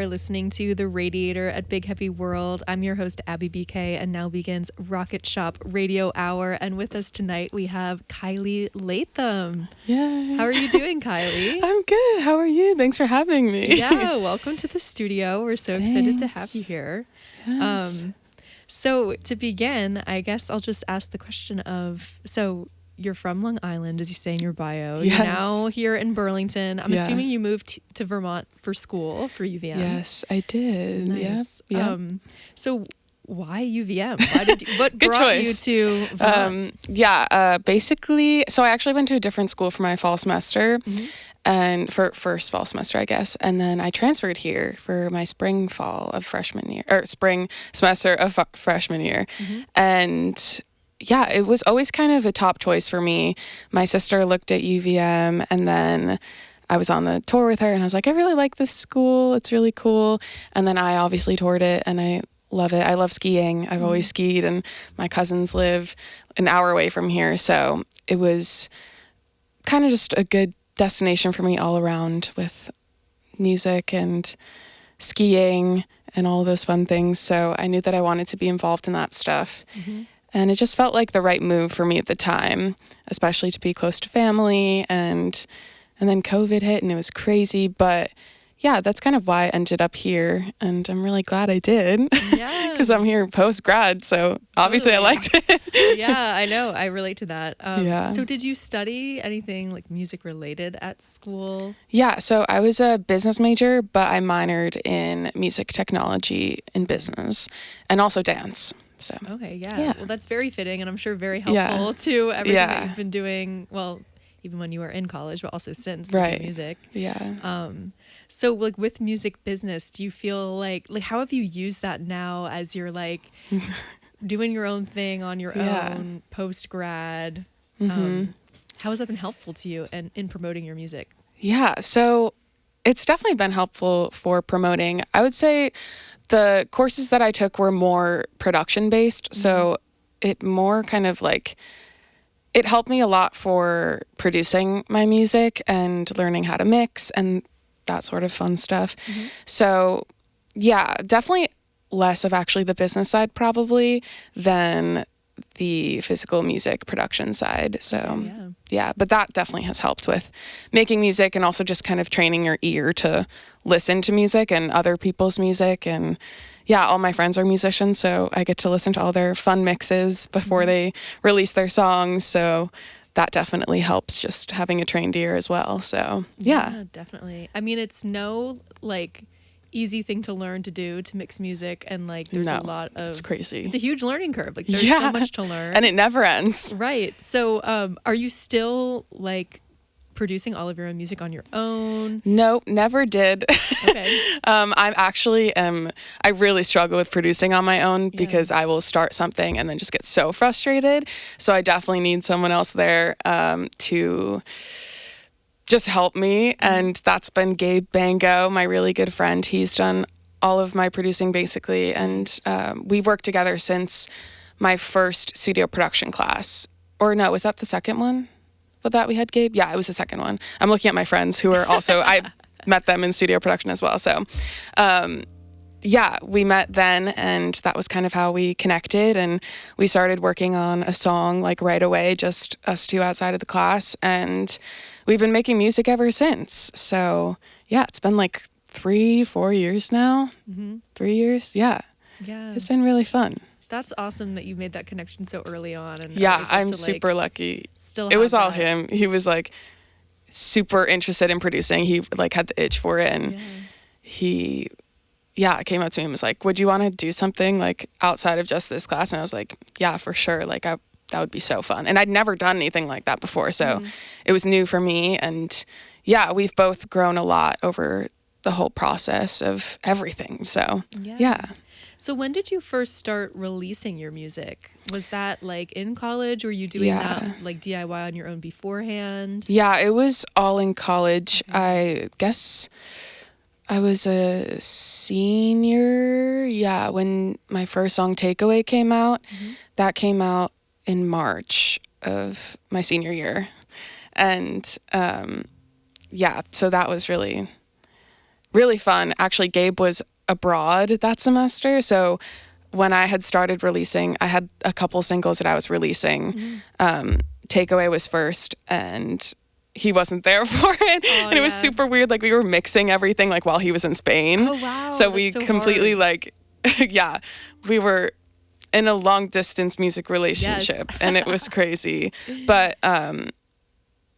are listening to The Radiator at Big Heavy World. I'm your host, Abby BK, and now begins Rocket Shop Radio Hour. And with us tonight, we have Kiley Latham. Yay. How are you doing, Kiley? I'm good. How are you? Thanks for having me. Yeah, welcome to the studio. We're so excited to have you here. Yes. So to begin, I guess I'll just ask the question of, so you're from Long Island, as you say in your bio. Yes. You're now here in Burlington. I'm Yeah. assuming you moved to Vermont for school, for UVM. Yes, I did. Nice. Yeah. So why UVM? Why did you, what Good brought choice. you to Vermont? Basically, so I actually went to a different school for my fall semester. And for first fall semester, I guess. And then I transferred here for my spring semester of freshman year. And yeah, it was always kind of a top choice for me. My sister looked at UVM, and then I was on the tour with her, and I was like, I really like this school. It's really cool. And then I obviously toured it, and I love it. I love skiing. I've always skied, and my cousins live an hour away from here. So it was kind of just a good destination for me all around with music and skiing and all those fun things. So I knew that I wanted to be involved in that stuff. And it just felt like the right move for me at the time, especially to be close to family. And then COVID hit and it was crazy. But yeah, that's kind of why I ended up here. And I'm really glad I did. Yeah. Because I'm here post-grad. So obviously Totally. I liked it. Yeah, I know. I relate to that. Yeah. So did you study anything like music related at school? Yeah, so I was a business major, but I minored in music technology and business and also dance. So Okay, yeah. Yeah. Well, that's very fitting, and I'm sure very Yeah. helpful to everything that Yeah. you've been doing. Well, even when you were in college, but also since with your Right. music. yeah. So like with music business, do you feel like how have you used that now as you're like doing your own thing on your Yeah. own post grad? How has that been helpful to you and in promoting your music? Yeah, so it's definitely been helpful for promoting. I would say the courses that I took were more production based, so it more kind of like it helped me a lot for producing my music and learning how to mix and that sort of fun stuff. So yeah, definitely less of actually the business side probably than the physical music production side. So yeah, but that definitely has helped with making music and also just kind of training your ear to listen to music and other people's music. And yeah, all my friends are musicians, so I get to listen to all their fun mixes before they release their songs. So that definitely helps just having a trained ear as well. So yeah. Definitely. I mean, it's no like easy thing to learn to do to mix music, and like there's a lot of it's crazy. It's a huge learning curve. Like there's so much to learn. And it never ends. Right. So are you still like producing all of your own music on your own? Nope, never did. Okay. I really struggle with producing on my own because I will start something and then just get so frustrated. So I definitely need someone else there to just help me. And that's been Gabe Bango, my really good friend. He's done all of my producing basically. And we've worked together since my first studio production class. Or no, was that the second one? But that we had Gabe? Yeah, it was the second one. I'm looking at my friends who are also, I met them in studio production as well. So yeah, we met then, and that was kind of how we connected. And we started working on a song like right away, just us two outside of the class. And we've been making music ever since. So yeah, it's been like 3-4 years now. 3 years. Yeah. Yeah. It's been really fun. That's awesome that you made that connection so early on. And Yeah, are able I'm to, super lucky. Still It was have all that. him. He was like super interested in producing. He like had the itch for it, and he came up to me and was like, would you want to do something like outside of just this class? And I was like, yeah, for sure. Like that would be so fun. And I'd never done anything like that before. So it was new for me. And yeah, we've both grown a lot over the whole process of everything. So yeah. So when did you first start releasing your music? Was that like in college? Or were you doing that like DIY on your own beforehand? Yeah, it was all in college. I guess I was a senior. Yeah, when my first song Takeaway came out. That came out in March of my senior year. And yeah, so that was really really fun. Actually, Gabe was abroad that semester, so when I had started releasing, I had a couple singles that I was releasing. Takeaway was first, and he wasn't there for it. And it was super weird. Like, we were mixing everything like while he was in Spain. Oh, wow. So we completely like, yeah, we were in a long distance music relationship and it was crazy. But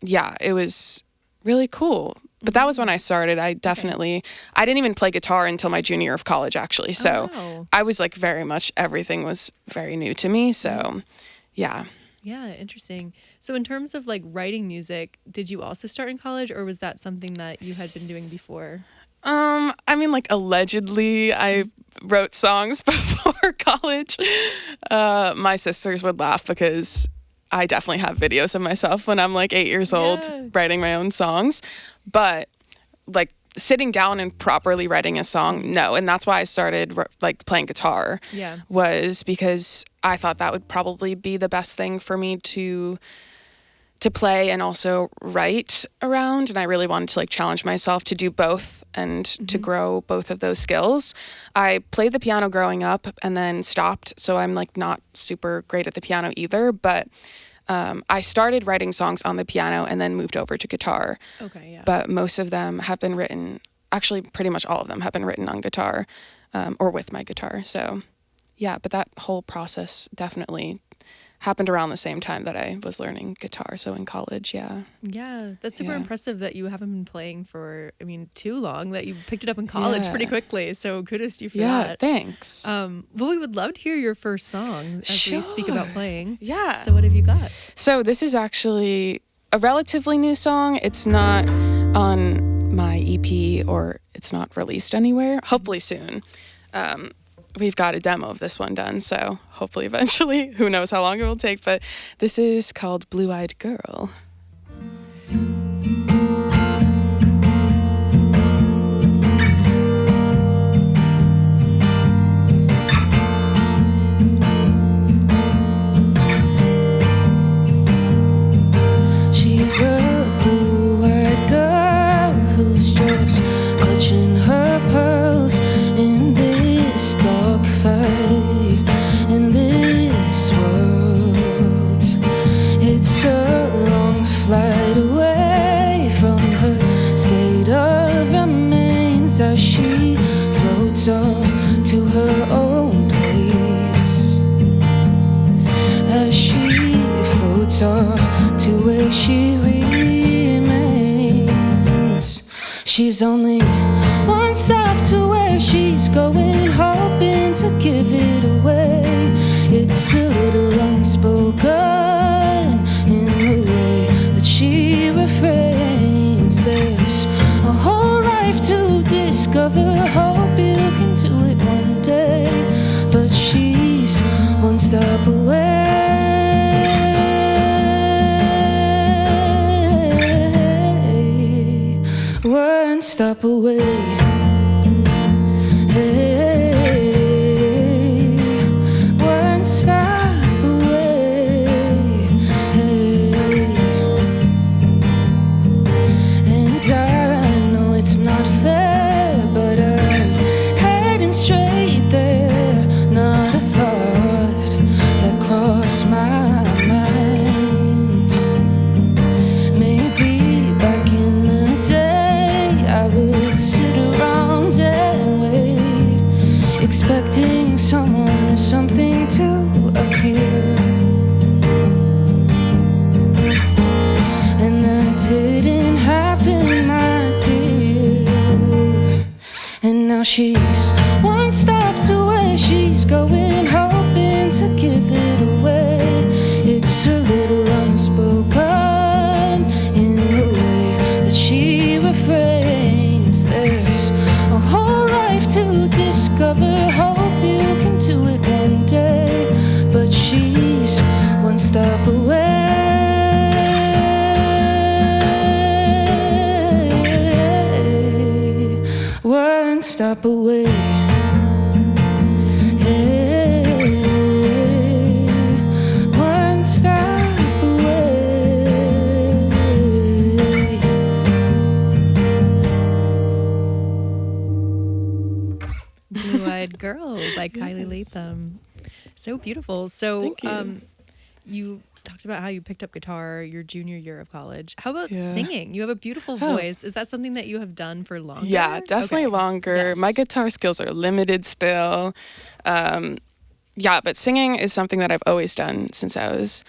yeah, it was really cool. But that was when I started. I didn't even play guitar until my junior year of college, actually. So I was like very much, everything was very new to me. So yeah. Yeah, interesting. So in terms of like writing music, did you also start in college, or was that something that you had been doing before? I mean, like, allegedly I wrote songs before college. My sisters would laugh because I definitely have videos of myself when I'm like 8 years old writing my own songs. But like sitting down and properly writing a song, no. And that's why I started like playing guitar. Yeah. Was because I thought that would probably be the best thing for me to play and also write around. And I really wanted to like challenge myself to do both and to grow both of those skills. I played the piano growing up and then stopped. So I'm like not super great at the piano either, but I started writing songs on the piano and then moved over to guitar. Okay, yeah. But most of them have been written, actually pretty much all of them have been written on guitar or with my guitar. So yeah, but that whole process definitely happened around the same time that I was learning guitar. So in college, yeah. Yeah, that's super impressive that you haven't been playing for, too long, that you picked it up in college pretty quickly. So kudos to you for that. Yeah, thanks. Well, we would love to hear your first song as we speak about playing. Yeah. So what have you got? So this is actually a relatively new song. It's not on my EP or it's not released anywhere. Hopefully soon. We've got a demo of this one done, so hopefully eventually. Who knows how long it will take, but this is called Blue-Eyed Girl. She's a blue-eyed girl who's just clutching her pearls in this dog fight in this world. It's a long flight away from her state of remains as she floats off to her own place. As she floats off to where she remains. She's only one stop to where she's going, hoping to give it away. It's a little unspoken in the way that she refrains. There's a whole life to discover, hope you can do it one day. But she's one stop away. One stop away. Hey, one stop away. Hey, and I know it's not fair, but I'm heading straight there. Not a thought that crossed my mind. Maybe back in the day I would sit around and wait, expecting someone or something to appear. And that didn't happen, my dear. And now she's one stop to where she's going, hoping to give it away. It's a little unspoken in the way that she refrains. There's a whole life to discover, hope you can do it one day. But she's one stop away. One stop away. Hey, one stop away. by Kiley Latham. So beautiful. So Thank you. You talked about how you picked up guitar your junior year of college. How about Yeah. singing? You have a beautiful voice. Is that something that you have done for longer? Yeah, definitely longer. Yes. My guitar skills are limited still. Yeah, but singing is something that I've always done since I was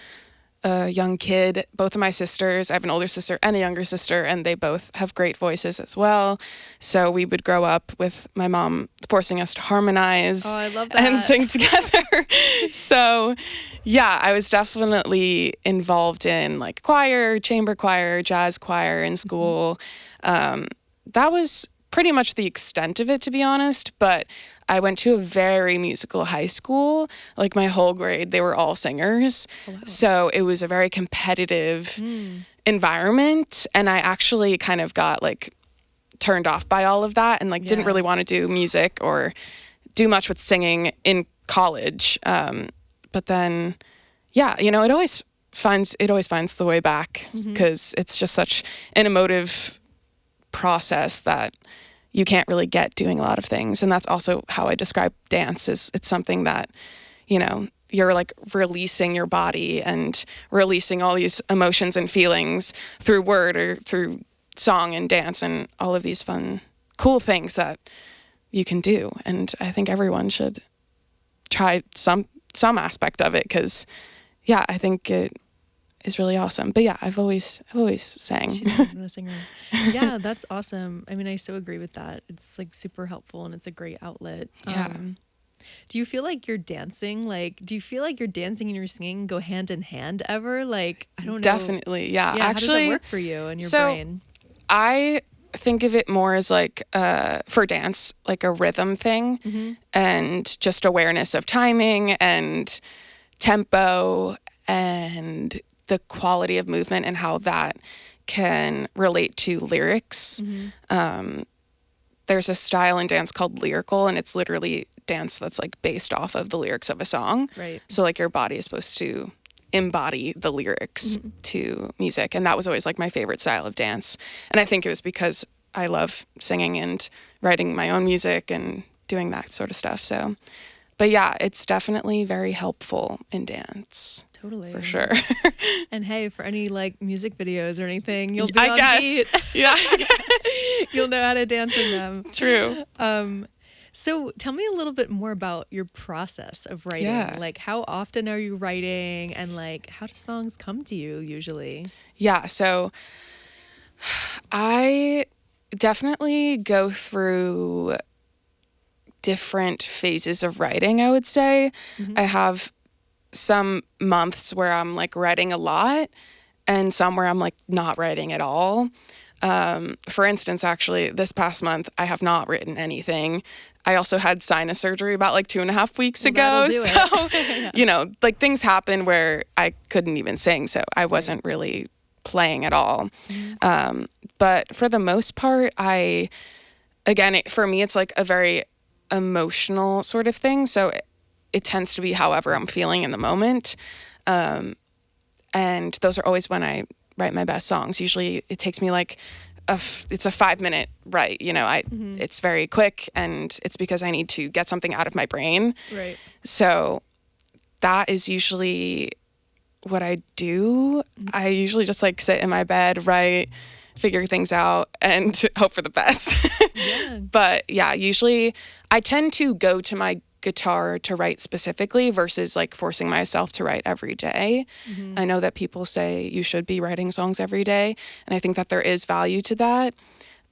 a young kid. Both of my sisters, I have an older sister and a younger sister, and they both have great voices as well. So we would grow up with my mom forcing us to harmonize Oh, I love that. and sing together. So yeah, I was definitely involved in like choir, chamber choir, jazz choir in school. That was pretty much the extent of it, to be honest, but I went to a very musical high school. Like my whole grade, they were all singers. Oh, wow. So it was a very competitive environment. And I actually kind of got like turned off by all of that and like didn't really want to do music or do much with singing in college. But then, yeah, you know, it always finds the way back because it's just such an emotive process that you can't really get doing a lot of things. And that's also how I describe dance, is it's something that, you know, you're like releasing your body and releasing all these emotions and feelings through word or through song and dance and all of these fun, cool things that you can do. And I think everyone should try some aspect of it because, yeah, I think it is really awesome. But yeah, I've always sang. She's a singer. Yeah, that's awesome. I mean, I so agree with that. It's like super helpful and it's a great outlet. Yeah. Do you feel like you're dancing? Like, do you feel like your dancing and your singing go hand in hand ever? Like, I don't know. Definitely, yeah. Yeah, how actually, does that work for you and your so brain? I think of it more as like for dance, like a rhythm thing and just awareness of timing and tempo and the quality of movement and how that can relate to lyrics. There's a style in dance called lyrical, and it's literally dance that's like based off of the lyrics of a song. Right. So like your body is supposed to embody the lyrics to music. And that was always like my favorite style of dance. And I think it was because I love singing and writing my own music and doing that sort of stuff. So, but yeah, it's definitely very helpful in dance. Totally. For sure. And hey, for any like music videos or anything, you'll be I on guess. beat. Yeah, I guess. You'll know how to dance in them. True. So tell me a little bit more about your process of writing. Yeah. Like, how often are you writing and like how do songs come to you usually? Yeah, so I definitely go through different phases of writing, I would say. I have some months where I'm like writing a lot and some where I'm like not writing at all. For instance, actually, this past month, I have not written anything. I also had sinus surgery about like 2.5 weeks ago. So, you know, like things happen where I couldn't even sing. So I wasn't really playing at all. But for the most part, for me, it's like a very emotional sort of thing. So it tends to be however I'm feeling in the moment. And those are always when I write my best songs. Usually it takes me like it's a 5-minute write, you know, it's very quick and it's because I need to get something out of my brain. Right. So that is usually what I do. I usually just like sit in my bed, write, figure things out and hope for the best. Yeah. But yeah, usually I tend to go to my guitar to write specifically versus like forcing myself to write every day. I know that people say you should be writing songs every day, and I think that there is value to that.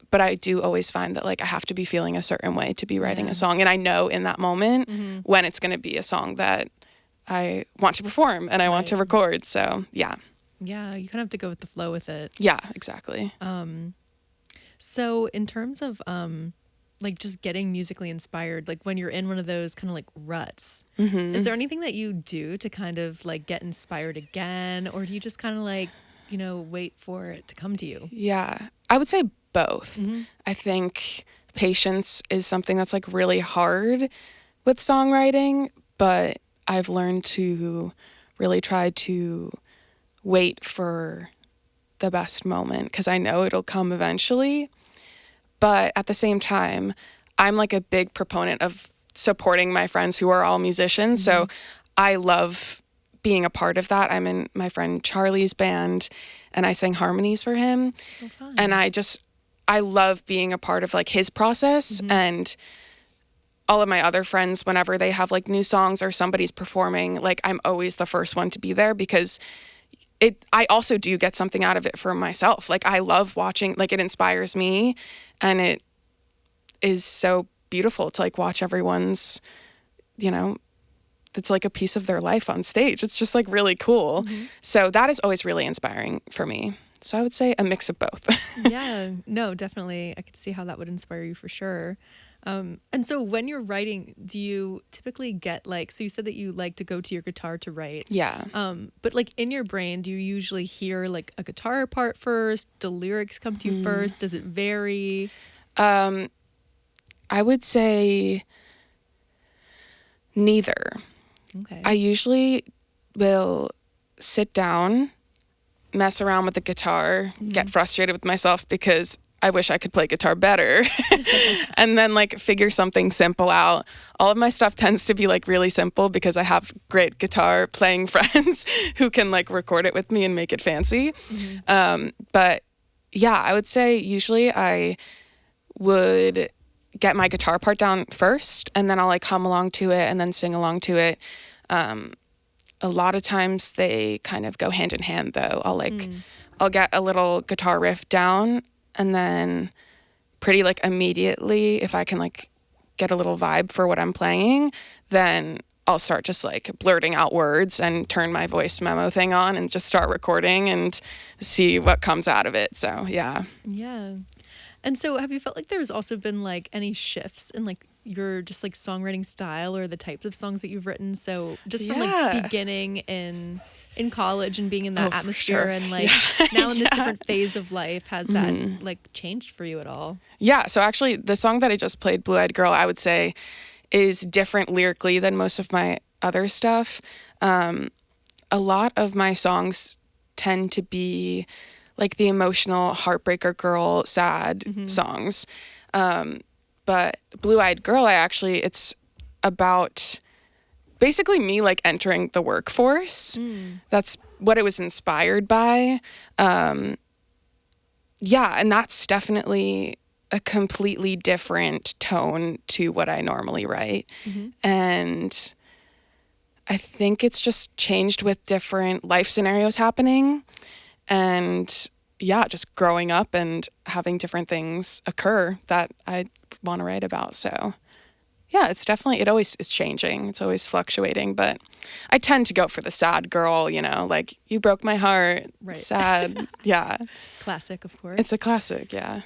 But I do always find that like I have to be feeling a certain way to be writing a song, and I know in that moment when it's going to be a song that I want to perform and I want to record. So yeah. Yeah, you kind of have to go with the flow with it. Yeah, exactly. So in terms of like just getting musically inspired, like when you're in one of those kind of like ruts, is there anything that you do to kind of like get inspired again? Or do you just kind of like, you know, wait for it to come to you? Yeah, I would say both. I think patience is something that's like really hard with songwriting, but I've learned to really try to wait for the best moment because I know it'll come eventually. But at the same time, I'm like a big proponent of supporting my friends who are all musicians. So I love being a part of that. I'm in my friend Charlie's band and I sang harmonies for him. Oh, fun. And I love being a part of like his process. And all of my other friends, whenever they have like new songs or somebody's performing, like I'm always the first one to be there because I also do get something out of it for myself. Like I love watching, like it inspires me, and it is so beautiful to like watch everyone's, it's like a piece of their life on stage. It's just like really cool. So that is always really inspiring for me. So I would say a mix of both. Yeah, no, definitely. I could see how that would inspire you for sure. And so when you're writing, do you typically get like, so you said that you like to go to your guitar to write. Yeah. But like in your brain, do you usually hear like a guitar part first? Do lyrics come to you first? Does it vary? I would say neither. Okay. I usually will sit down, mess around with the guitar, get frustrated with myself because I wish I could play guitar better, and then like figure something simple out. All of my stuff tends to be like really simple because I have great guitar playing friends who can like record it with me and make it fancy. But yeah, I would say usually I would get my guitar part down first and then I'll like hum along to it and then sing along to it. A lot of times they kind of go hand in hand though. I'll get a little guitar riff down and then pretty like immediately, if I can like get a little vibe for what I'm playing, then I'll start just like blurting out words and turn my voice memo thing on and just start recording and see what comes out of it. So yeah. Yeah. And so have you felt like there's also been like any shifts in like your just like songwriting style or the types of songs that you've written? So just from like beginning in college and being in that atmosphere and like now in this different phase of life, has that like changed for you at all? Yeah. So actually the song that I just played, Blue Eyed Girl, I would say is different lyrically than most of my other stuff. A lot of my songs tend to be like the emotional heartbreaker girl, sad songs. But Blue Eyed Girl, it's about basically me like entering the workforce. That's what it was inspired by. And that's definitely a completely different tone to what I normally write. And I think it's just changed with different life scenarios happening. And just growing up and having different things occur that I want to write about. So it's definitely, it always is changing. It's always fluctuating, but I tend to go for the sad girl, like you broke my heart, right. Sad. Yeah. Classic, of course. It's a classic. Yeah.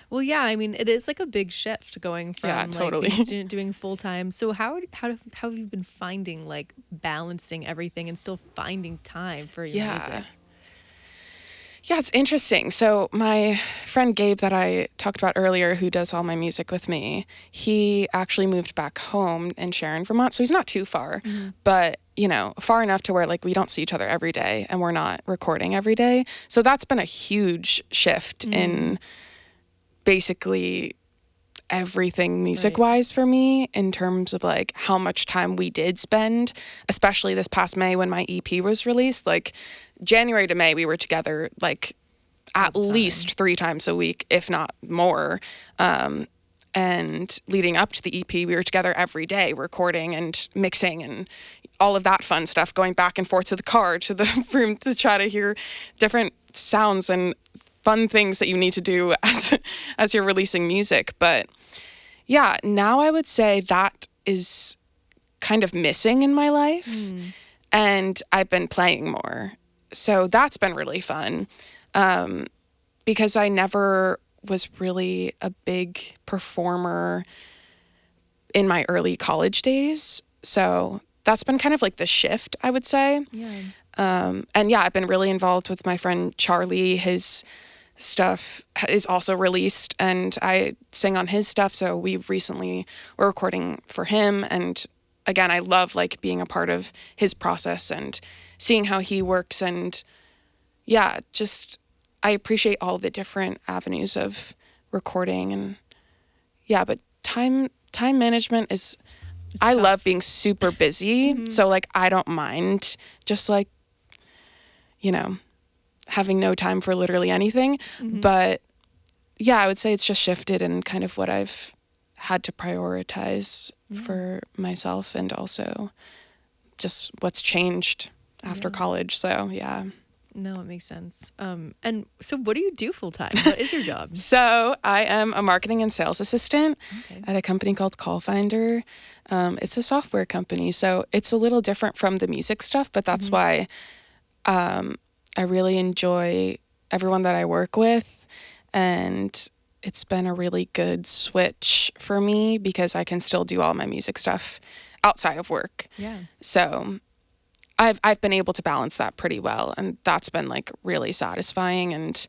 Well, yeah, I mean, it is like a big shift going from totally. Like being a student doing full time. So how have you been finding like balancing everything and still finding time for your music? Yeah, it's interesting. So my friend Gabe that I talked about earlier, who does all my music with me, he actually moved back home in Sharon, Vermont. So he's not too far, but, far enough to where like we don't see each other every day and we're not recording every day. So that's been a huge shift in basically everything music-wise for me in terms of like how much time we did spend, especially this past May when my EP was released. Like January to May, we were together like at least 3 times a week, if not more. And leading up to the EP, we were together every day, recording and mixing and all of that fun stuff, going back and forth to the car, to the room to try to hear different sounds and fun things that you need to do as you're releasing music. But yeah, now I would say that is kind of missing in my life. And I've been playing more. So that's been really fun because I never was really a big performer in my early college days. So that's been kind of like the shift, I would say. And I've been really involved with my friend Charlie. His stuff is also released and I sing on his stuff. So we recently were recording for him. And again, I love like being a part of his process and seeing how he works. And I appreciate all the different avenues of recording. And but time time management is, It's I tough. love being super busy. So like, I don't mind just like, having no time for literally anything. But yeah, I would say it's just shifted in kind of what I've had to prioritize for myself, and also just what's changed after college. So yeah. No, it makes sense. And so what do you do full time? What is your job? So I am a marketing and sales assistant Okay. at a company called Call Finder. It's a software company, so it's a little different from the music stuff, but that's why I really enjoy everyone that I work with, and it's been a really good switch for me because I can still do all my music stuff outside of work. Yeah. So I've been able to balance that pretty well, and that's been like really satisfying, and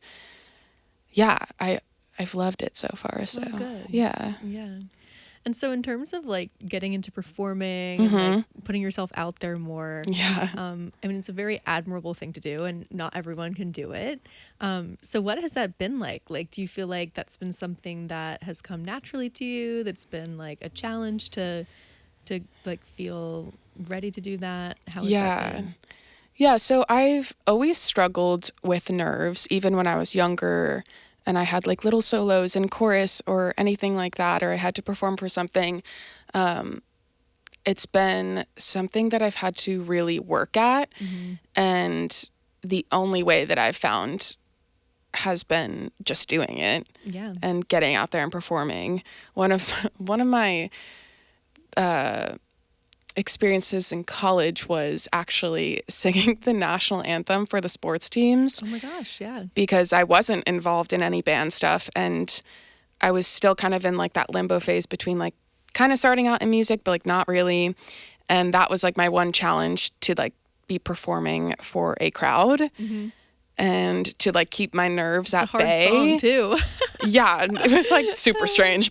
yeah, I've loved it so far. So good. yeah. Yeah. And so in terms of like getting into performing and like putting yourself out there more, Yeah. I mean, it's a very admirable thing to do, and not everyone can do it. So what has that been like? Like, do you feel like that's been something that has come naturally to you? That's been like a challenge to like feel ready to do that? How has that been? Yeah, so I've always struggled with nerves, even when I was younger and I had like little solos in chorus or anything like that, or I had to perform for something. It's been something that I've had to really work at. And the only way that I've found has been just doing it and getting out there and performing. One of my experiences in college was actually singing the national anthem for the sports teams. Oh my gosh, yeah. Because I wasn't involved in any band stuff, and I was still kind of in like that limbo phase between like kind of starting out in music, but like not really. And that was like my one challenge, to like be performing for a crowd and to like keep my nerves It's at a hard bay. song too. Yeah, it was like super strange,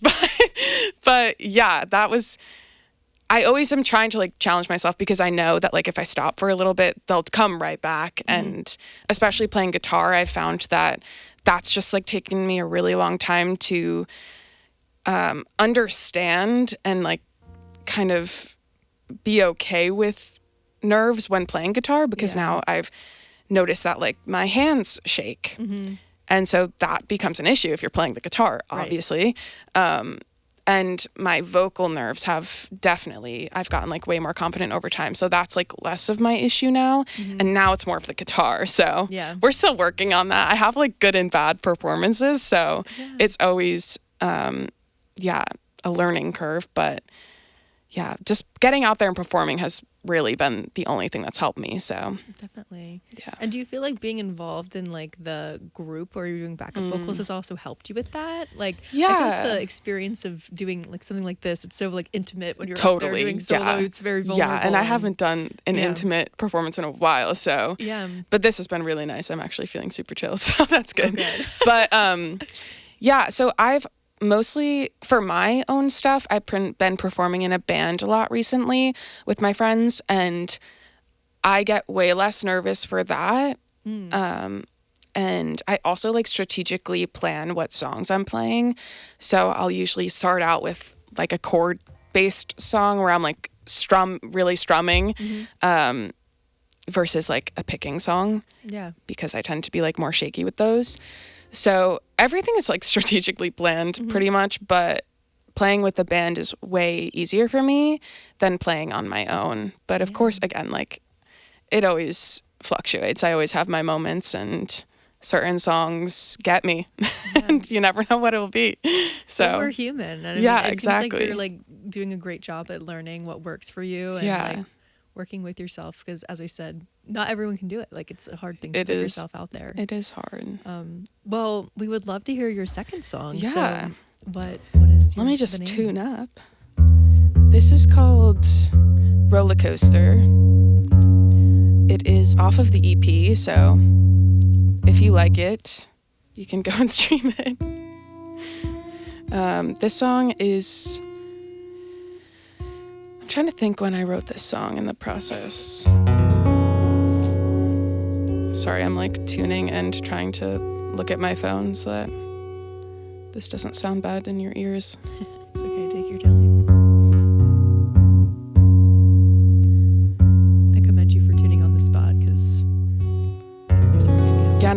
but yeah, that was, I always am trying to like challenge myself, because I know that like if I stop for a little bit, they'll come right back. And especially playing guitar, I found that that's just like taken me a really long time to understand and like kind of be okay with nerves when playing guitar, because now I've noticed that like my hands shake. And so that becomes an issue if you're playing the guitar, obviously. And my vocal nerves have definitely, I've gotten like way more confident over time. So that's like less of my issue now. And now it's more of the guitar. So we're still working on that. I have like good and bad performances. So it's always, a learning curve. But yeah, just getting out there and performing has really been the only thing that's helped me. So Definitely. Yeah. And do you feel like being involved in like the group where you're doing backup vocals has also helped you with that? Like, I feel like the experience of doing like something like this, it's so like intimate when you're out there doing solo. It's very vulnerable. Yeah, and I haven't done an intimate performance in a while, so but this has been really nice. I'm actually feeling super chill, so that's good. But so I've mostly, for my own stuff, I've been performing in a band a lot recently with my friends, and I get way less nervous for that. And I also like strategically plan what songs I'm playing. So I'll usually start out with like a chord-based song where I'm like really strumming, versus like a picking song. Yeah. Because I tend to be like more shaky with those. So everything is like strategically planned pretty much, but playing with the band is way easier for me than playing on my own. But of course, again, like it always fluctuates. I always have my moments, and certain songs get me and you never know what it'll be. So well, we're human. And I mean, it seems like you're like doing a great job at learning what works for you and like working with yourself, because as I said, not everyone can do it. Like, it's a hard thing to put yourself out there. It is hard. Well, we would love to hear your second song. Yeah. So what is your, let me just tune up. This is called Roller Coaster. It is off of the EP, so if you like it, you can go and stream it. This song is, I'm trying to think when I wrote this song in the process. Sorry, I'm like tuning and trying to look at my phone so that this doesn't sound bad in your ears. It's okay, take your time.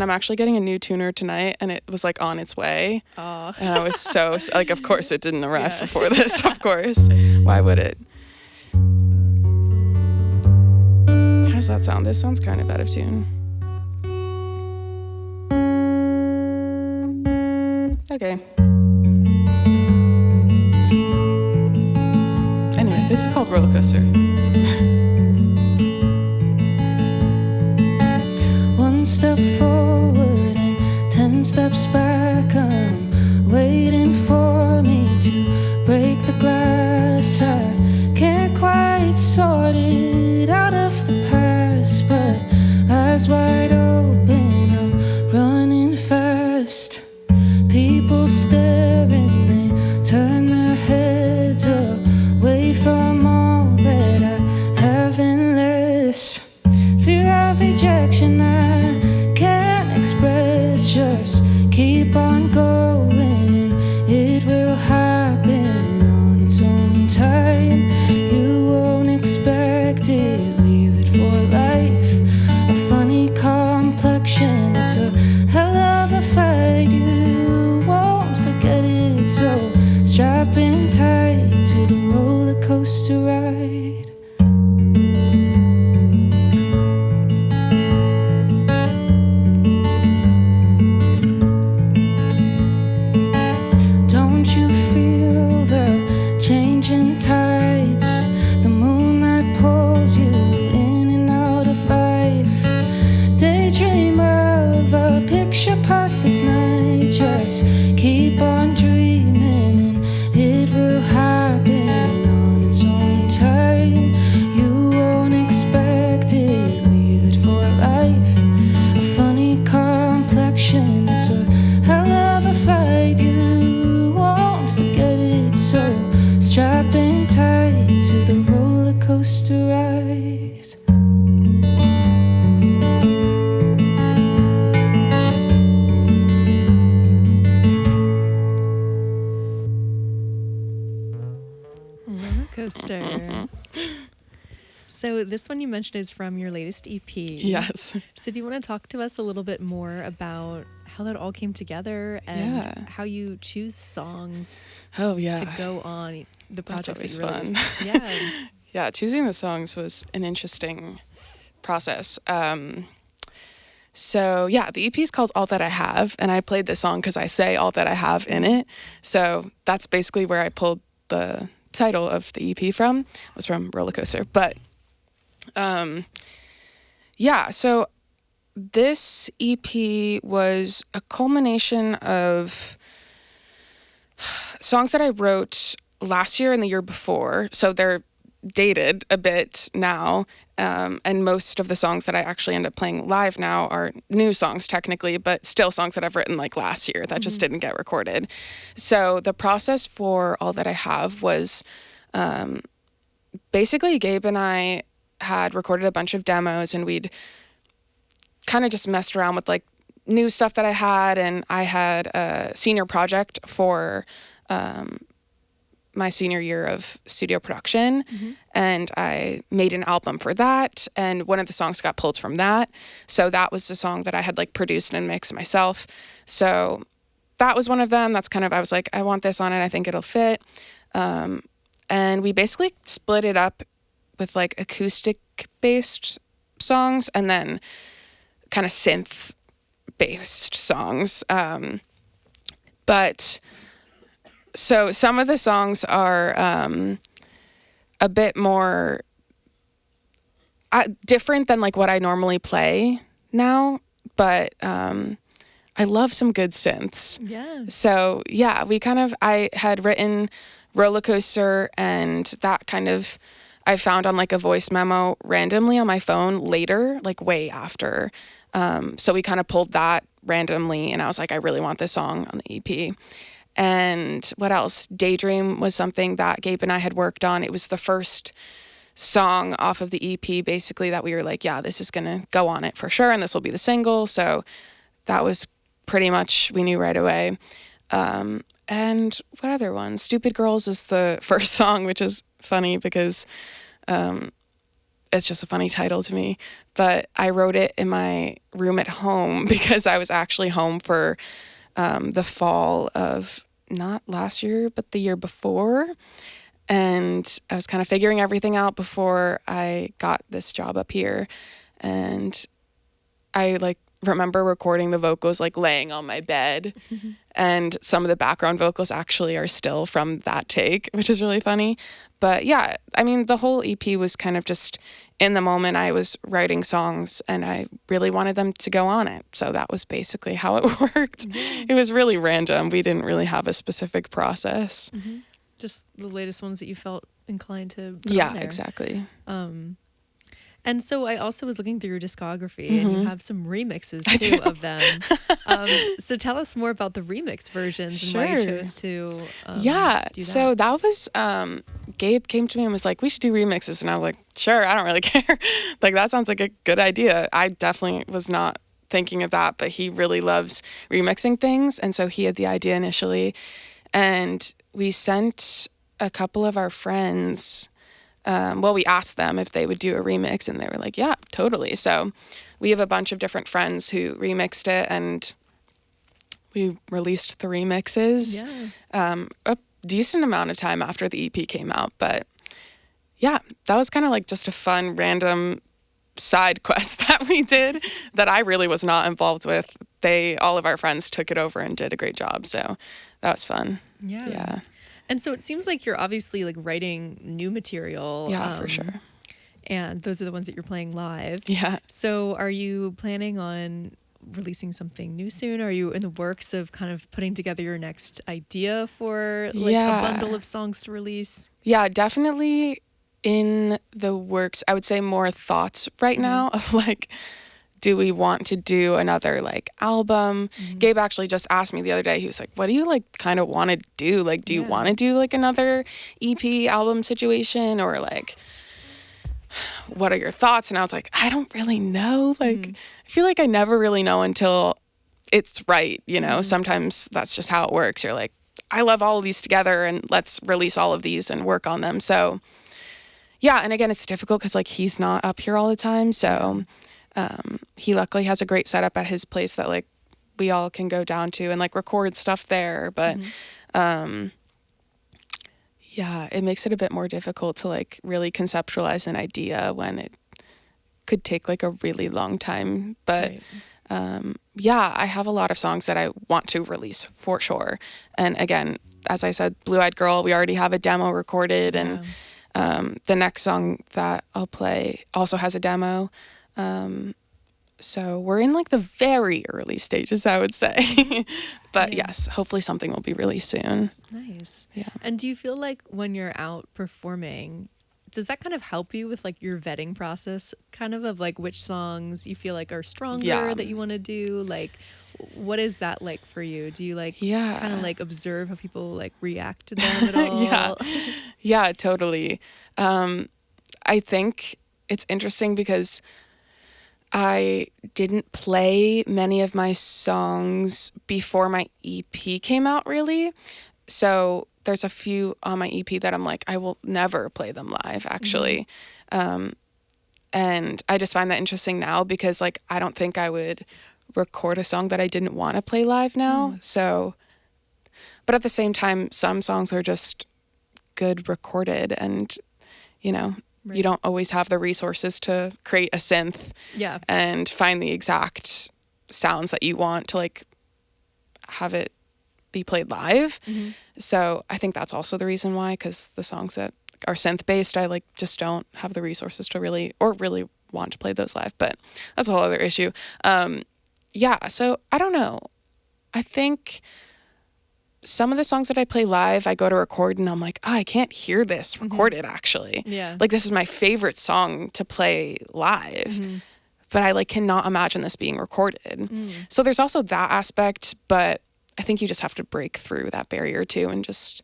I'm actually getting a new tuner tonight, and it was like on its way. Oh. And I was so like, of course it didn't arrive before this, of course. Why would it? How does that sound? This sounds kind of out of tune. Okay. Anyway, this is called Roller Coaster. One step forward and 10 steps back. I'm waiting for me to break the glass. I can't quite sort it out of the past, but eyes wide open, I'm running fast. People staring, they turn their heads away from all that I have endless. Fear of rejection I can't express. Just keep on going and it will happen on its own time. You won't expect it, leave it for life. A funny complexion, it's a hell of a fight. You won't forget it, so strap in tight to the roller coaster ride. Perfect night, just keep on dreaming and it will happen on its own time. You won't expect it, leave it for life. A funny complexion, it's a hell of a fight. You won't forget it, so strap in tight to the roller coaster ride. Coaster. So this one you mentioned is from your latest EP. Yes. So do you want to talk to us a little bit more about how that all came together and how you choose songs to go on the projects that you release? Yeah. Yeah, choosing the songs was an interesting process. So yeah, the EP is called All That I Have, and I played this song because I say all that I have in it. So that's basically where I pulled the title of the EP from, was from Roller Coaster. But so this EP was a culmination of songs that I wrote last year and the year before. So they're dated a bit now. And most of the songs that I actually end up playing live now are new songs technically, but still songs that I've written like last year that just didn't get recorded. So the process for All That I Have was basically Gabe and I had recorded a bunch of demos and we'd kind of just messed around with like new stuff that I had. And I had a senior project for my senior year of studio production, and I made an album for that, and one of the songs got pulled from that. So that was the song that I had like produced and mixed myself. So that was one of them. That's kind of, I was like, I want this on it, I think it'll fit. And we basically split it up with like acoustic based songs and then kind of synth based songs. But so some of the songs are a bit more different than like what I normally play now, but I love some good synths. Yeah. So yeah, I had written Roller Coaster, and that kind of I found on like a voice memo randomly on my phone later, like way after. So we kind of pulled that randomly, and I was like, I really want this song on the EP. And what else? Daydream was something that Gabe and I had worked on. It was the first song off of the EP, basically, that we were like, yeah, this is going to go on it for sure, and this will be the single. So that was pretty much, we knew right away. And what other ones? Stupid Girls is the first song, which is funny because it's just a funny title to me, but I wrote it in my room at home because I was actually home for the fall of not last year, but the year before. And I was kind of figuring everything out before I got this job up here. And I like remember recording the vocals like laying on my bed. And some of the background vocals actually are still from that take, which is really funny. But yeah, I mean, the whole EP was kind of just in the moment. I was writing songs and I really wanted them to go on it. So that was basically how it worked. It was really random. We didn't really have a specific process. Just the latest ones that you felt inclined to put Yeah, on there. exactly. And so I also was looking through your discography and you have some remixes too of them. So tell us more about the remix versions and why you chose to do that. So that was Gabe came to me and was like, we should do remixes. And I was like, sure, I don't really care. Like, that sounds like a good idea. I definitely was not thinking of that, but he really loves remixing things. And so he had the idea initially. And we sent a couple of our friends, we asked them if they would do a remix, and they were like, yeah, totally. So we have a bunch of different friends who remixed it, and we released the remixes a decent amount of time after the EP came out. But yeah, that was kind of like just a fun, random side quest that we did that I really was not involved with. All of our friends took it over and did a great job. So that was fun. Yeah. And so it seems like you're obviously like writing new material. Yeah, for sure. And those are the ones that you're playing live. Yeah. So are you planning on releasing something new soon? Are you in the works of kind of putting together your next idea for like a bundle of songs to release? Yeah, definitely in the works. I would say more thoughts right now of like, do we want to do another like album? Gabe actually just asked me the other day, he was like, what do you like kind of want to do? Like, do you want to do like another EP album situation, or like, what are your thoughts? And I was like, I don't really know. Like, I feel like I never really know until it's right. You know, sometimes that's just how it works. You're like, I love all of these together and let's release all of these and work on them. So yeah. And again, it's difficult because like he's not up here all the time. So he luckily has a great setup at his place that like we all can go down to and like record stuff there. But yeah, it makes it a bit more difficult to like really conceptualize an idea when it could take like a really long time. But yeah, I have a lot of songs that I want to release for sure. And again, as I said, Blue Eyed Girl, we already have a demo recorded. And the next song that I'll play also has a demo. So we're in like the very early stages, I would say. But yes, hopefully something will be released soon. Nice. Yeah. And do you feel like when you're out performing, does that kind of help you with like your vetting process kind of like which songs you feel like are stronger that you want to do? Like, what is that like for you? Do you like kind of like observe how people like react to them at all? Yeah, totally. I think it's interesting because I didn't play many of my songs before my EP came out, really. So there's a few on my EP that I'm like, I will never play them live, actually. And I just find that interesting now because, like, I don't think I would record a song that I didn't want to play live now. So, but at the same time, some songs are just good recorded and, you know, you don't always have the resources to create a synth and find the exact sounds that you want to like have it be played live. So I think that's also the reason why, because the songs that are synth based, I like just don't have the resources to really want to play those live. But that's a whole other issue. So I don't know. I think some of the songs that I play live, I go to record and I'm like, I can't hear this recorded actually. Yeah. Like, this is my favorite song to play live, but I like cannot imagine this being recorded. So there's also that aspect, but I think you just have to break through that barrier too and just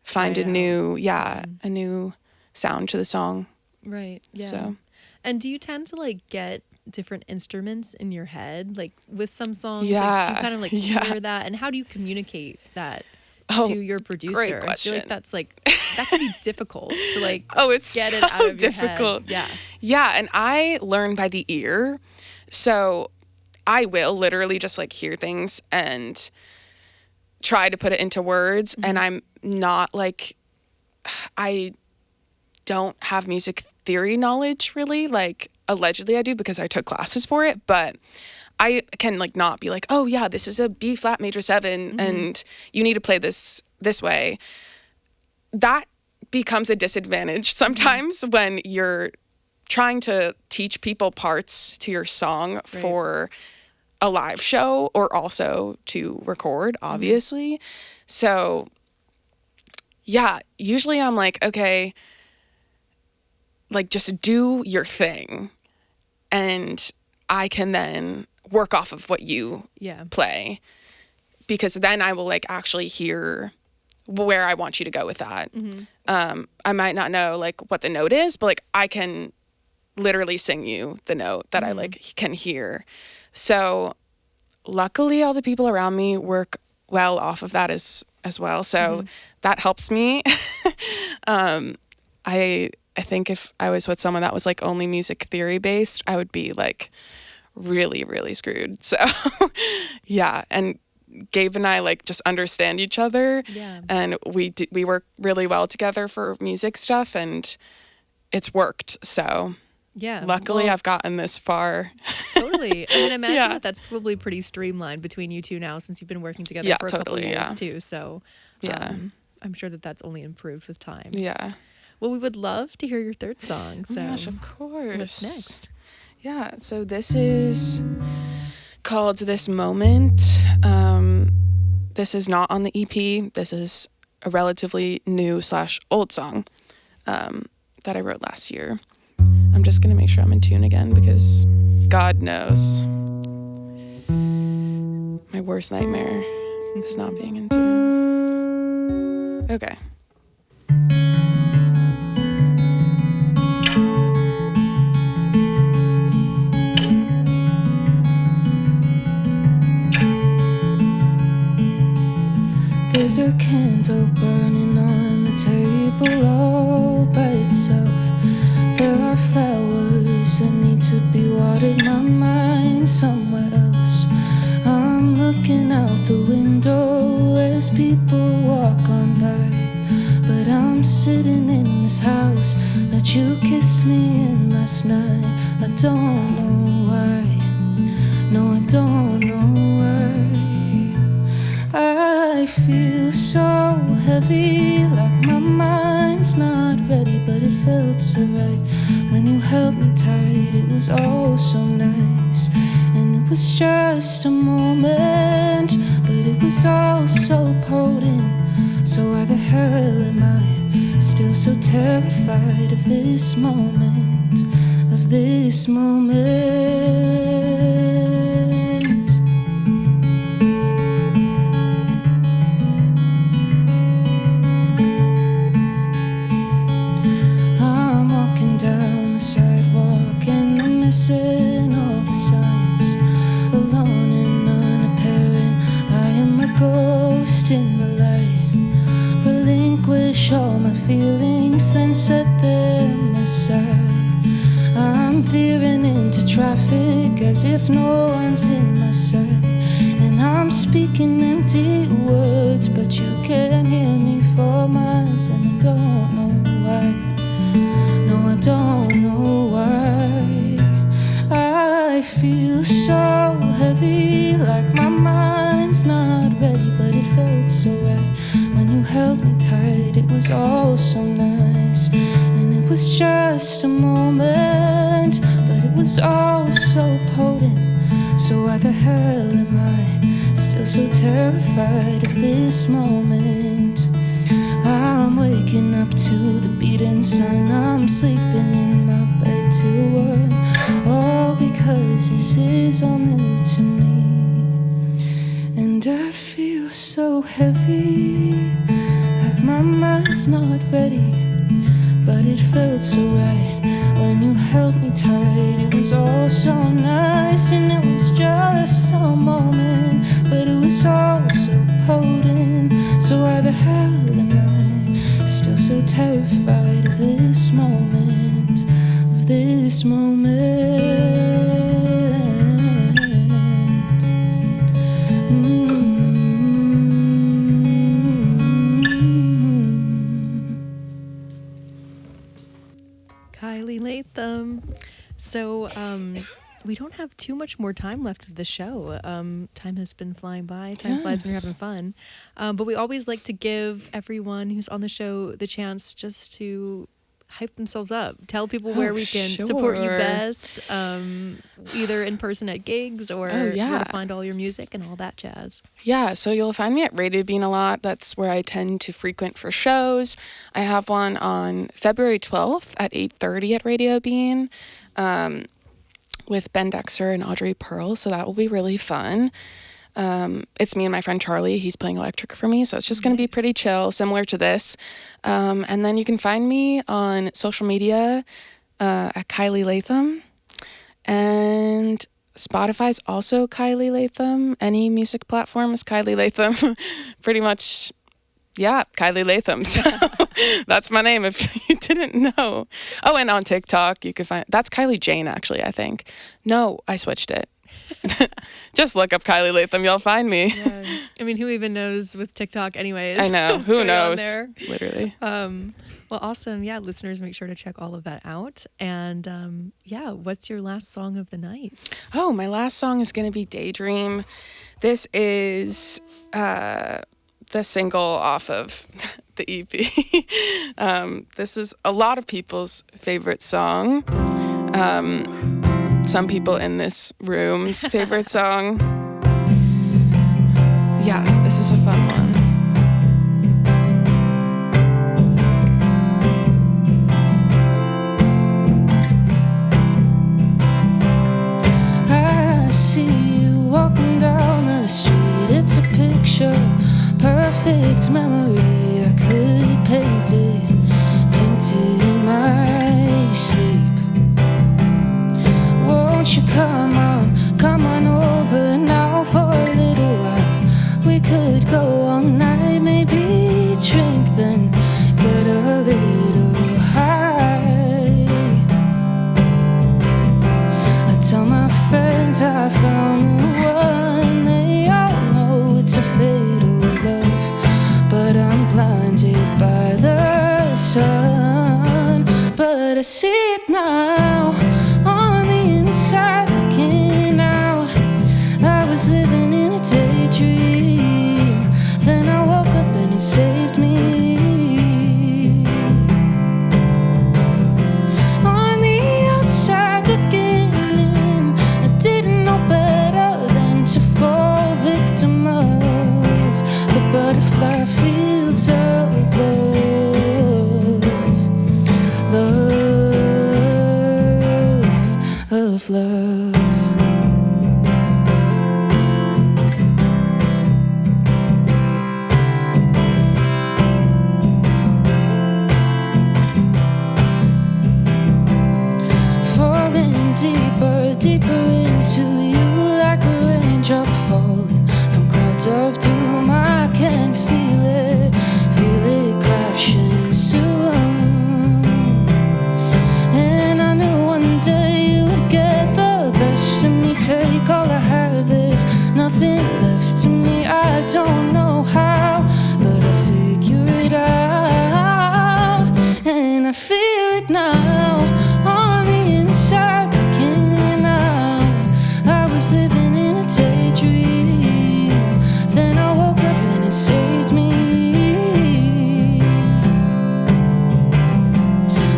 find a new sound to the song. Right. Yeah. So. And do you tend to like get different instruments in your head, like with some songs? Like, do you kind of like hear that, and how do you communicate that to your producer? great I feel question. like that can be difficult to like it's get so it out of difficult. your head. Yeah, and I learn by the ear. So I will literally just like hear things and try to put it into words. And I'm not like, I don't have music theory knowledge really. Like allegedly I do because I took classes for it, but I can like not be like, oh yeah, this is a B flat major 7 and you need to play this way. That becomes a disadvantage sometimes when you're trying to teach people parts to your song for a live show or also to record, obviously. So yeah, usually I'm like, okay, like just do your thing and I can then work off of what you play, because then I will like actually hear where I want you to go with that. I might not know like what the note is, but like I can literally sing you the note that I like can hear. So luckily all the people around me work well off of that as well. So that helps me. I think if I was with someone that was like only music theory based, I would be like really, really screwed. So yeah. And Gabe and I like just understand each other. Yeah. And we work really well together for music stuff and it's worked. So yeah, luckily I've gotten this far. Totally. I mean, imagine that that's probably pretty streamlined between you two now since you've been working together for a couple of years too. So I'm sure that that's only improved with time. Yeah. Well, we would love to hear your third song. So oh my gosh, of course. What's next? Yeah, so this is called This Moment. This is not on the EP. This is a relatively new / old song that I wrote last year. I'm just going to make sure I'm in tune again because God knows my worst nightmare is not being in tune. Okay. There's a candle burning on the table all by itself. There are flowers that need to be watered, my mind somewhere else. I'm looking out the window as people walk on by, but I'm sitting in this house that you kissed me in last night. I don't know why, no I don't know why. I feel so heavy, like my mind's not ready, but it felt so right. When you held me tight, it was all so nice. And it was just a moment, but it was all so potent. So why the hell am I still so terrified of this moment, of this moment? Missing all the signs, alone and unapparent. I am a ghost in the light. Relinquish all my feelings, then set them aside. I'm veering into traffic as if no one's in my sight. And I'm speaking empty words, but you can't hear me for miles. And I don't know why, no I don't know why. I feel so heavy, like my mind's not ready, but it felt so right. When you held me tight, it was all so nice. And it was just a moment, but it was all so potent. So why the hell am I still so terrified of this moment? I'm waking up to the beating sun. I'm sleeping in my bed till 1. All because this is all new to me. And I feel so heavy, like my mind's not ready, but it felt so right. When you held me tight, it was all so nice. And it was just a moment, but it was all so potent. So why the hell am I still so terrified of this moment, of this moment? Kiley Latham. So, we don't have too much more time left of the show. Time has been flying by. Time flies when you're having fun. But we always like to give everyone who's on the show the chance just to hype themselves up. Tell people where we can support you best, either in person at gigs or where to find all your music and all that jazz. Yeah, so you'll find me at Radio Bean a lot. That's where I tend to frequent for shows. I have one on February 12th at 8:30 at Radio Bean with Ben Dexter and Audrey Pearl, so that will be really fun. It's me and my friend Charlie. He's playing electric for me, so it's just going to be pretty chill, similar to this. And then you can find me on social media at Kiley Latham. And Spotify's also Kiley Latham. Any music platform is Kiley Latham. Pretty much, yeah, Kiley Latham. So that's my name if you didn't know. Oh, and on TikTok, you can find, that's Kiley Jane, actually, I think. No, I switched it. Just look up Kiley Latham, you'll find me. Yeah. I mean, who even knows with TikTok anyways? I know, who knows? Literally. Well, awesome. Yeah, listeners, make sure to check all of that out. And yeah, what's your last song of the night? Oh, my last song is going to be Daydream. This is the single off of the EP. This is a lot of people's favorite song. Some people in this room's favorite song. Yeah, this is a fun one. I see you walking down the street. It's a picture, perfect memory. I could paint it in my sleep. Won't you come on over now for a little while? We could go all night, maybe drink, then get a little high. I tell my friends I found the one. They all know it's a fatal love, but I'm blinded by the sun. But I see it now, on the inside looking out. I was living in a daydream, then I woke up and it saved me. On the outside looking in, I didn't know better than to fall victim of the butterfly fields of love. Falling deeper, deeper into you, like a raindrop falling from clouds of doom. I can feel it crashing soon. And I knew one day you would get the best of me. Take all I have, there's nothing left to me. I don't know how, but I figure it out. And I feel it now, on the inside looking out. I was living in a daydream, then I woke up and it saved me.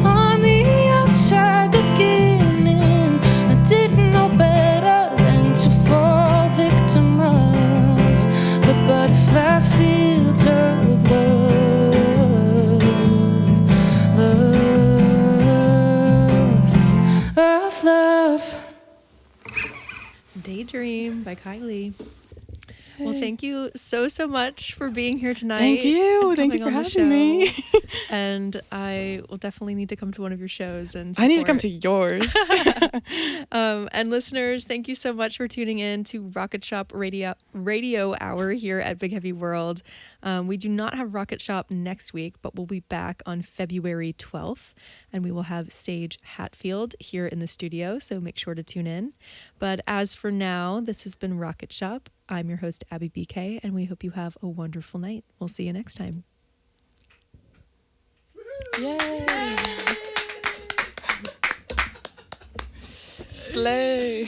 On the outside looking in, I didn't know better than to fall victim of the butterfly fields of love. Daydream by Kiley. Well, thank you so much for being here tonight. Thank you. Thank you for having me. And I will definitely need to come to one of your shows and I need to come to yours. And listeners, thank you so much for tuning in to Rocket Shop Radio Hour here at Big Heavy World. We do not have Rocket Shop next week, but we'll be back on February 12th, and we will have Sage Hatfield here in the studio, so make sure to tune in. But as for now, this has been Rocket Shop. I'm your host, Abby BK, and we hope you have a wonderful night. We'll see you next time. Yay! Slay!